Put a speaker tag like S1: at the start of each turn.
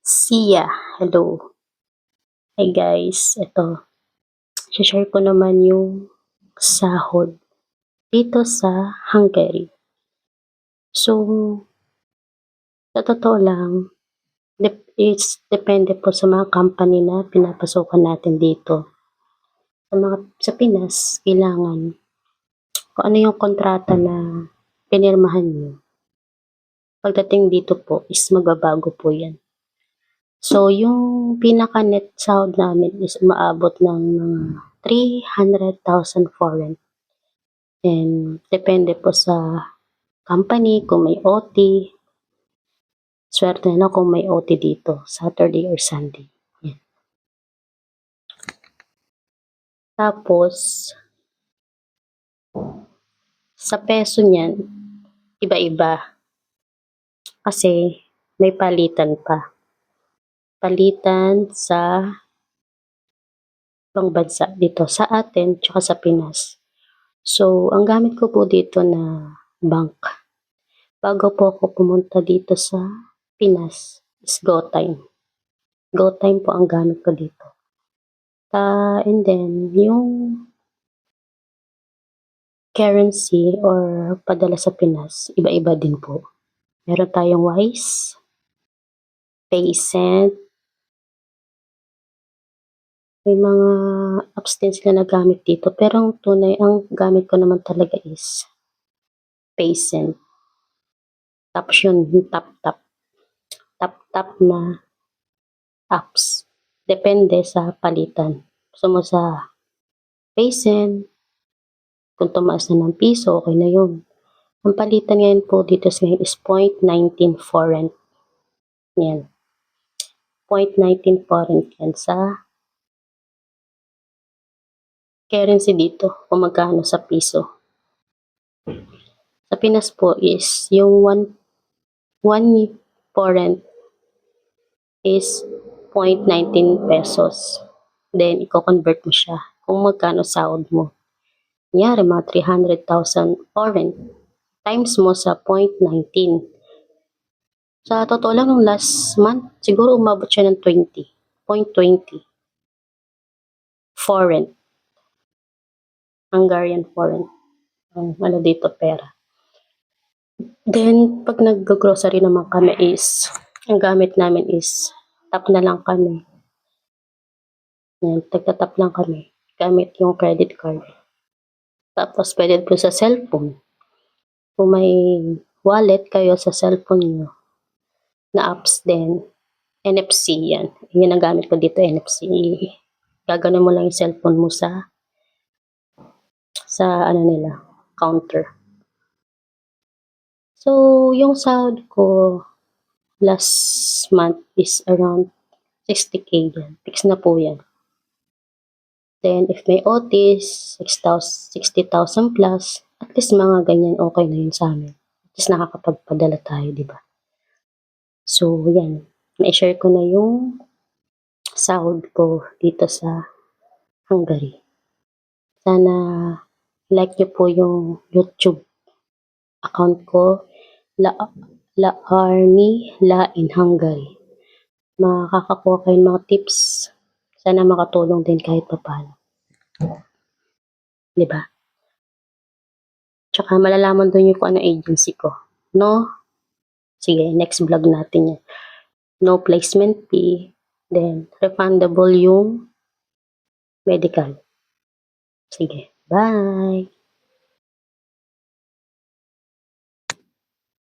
S1: Siya, hello. Hi guys, ito. Share ko naman yung sahod dito sa Hungary. So, sa totoo lang, depende po sa mga company na pinapasukan natin dito. Sa Pinas, kailangan kung ano yung kontrata na pinirmahan nyo. Pagdating dito po is magbabago po yan. So, yung pinaka-net sahod namin is umaabot ng mga 300,000 foreign. And depende po sa company kung may OT. Swerte na kung may OT dito, Saturday or Sunday. Yan. Tapos, sa peso niyan, iba-iba. Kasi may palitan pa. Palitan sa ibang bansa dito sa atin tsaka sa Pinas. So, ang gamit ko po dito na bank, bago po ako pumunta dito sa Pinas, is GoTime. GoTime po ang gamit ko dito. And then, yung currency or padala sa Pinas, iba-iba din po. Meron tayong Wise, PaySend, may mga apps din sila na gamit dito. Pero ang tunay, ang gamit ko naman talaga is PaySend. Tapos yun, yung tap-tap na apps. Depende sa palitan. Gusto mo sa PaySend, kung tumaas na ng piso, okay na yun. Ang palitan ngayon po dito sa ngayon is 0.19 foreign. Yan. 0.19 foreign yan sa currency dito kung magkano sa piso. Sa Pinas po is yung 1 foreign is 0.19 pesos. Then, i-convert mo siya kung magkano sahod mo. Kunyari, mga 300,000 foreign times mo sa 0.19. Sa totoo lang, nung last month, siguro umabot siya ng 0.20 foreign. Hungarian foreign. Ano dito, pera. Then, pag nag-grocery naman kami is, ang gamit namin is, tap na lang kami. Yan, tagtatap lang kami. Gamit yung credit card. Tapos, pwede po sa cellphone. Kung may wallet kayo sa cellphone nyo, na apps din, NFC yan. Yan ang gamit ko dito, NFC. Gaganon mo lang yung cellphone mo sa ano nila, counter. So, yung sahod ko last month is around 60K yan. Fix na po yan. Then, if may OT, 60,000 plus, at least mga ganyan, okay na yun sa amin. At least nakakapagpadala tayo, di ba? So, yan. Na-share ko na yung sahod ko dito sa Hungary. Sana like nyo po yung YouTube account ko, La Army La in Hungary. Makakakuha kayo ng mga tips. Sana makatulong din kahit papaano. Diba? Tsaka malalaman doon yung kung ano agency ko. No? Sige, next vlog natin yan. No placement fee. Then, refundable yung medical. Sige, bye!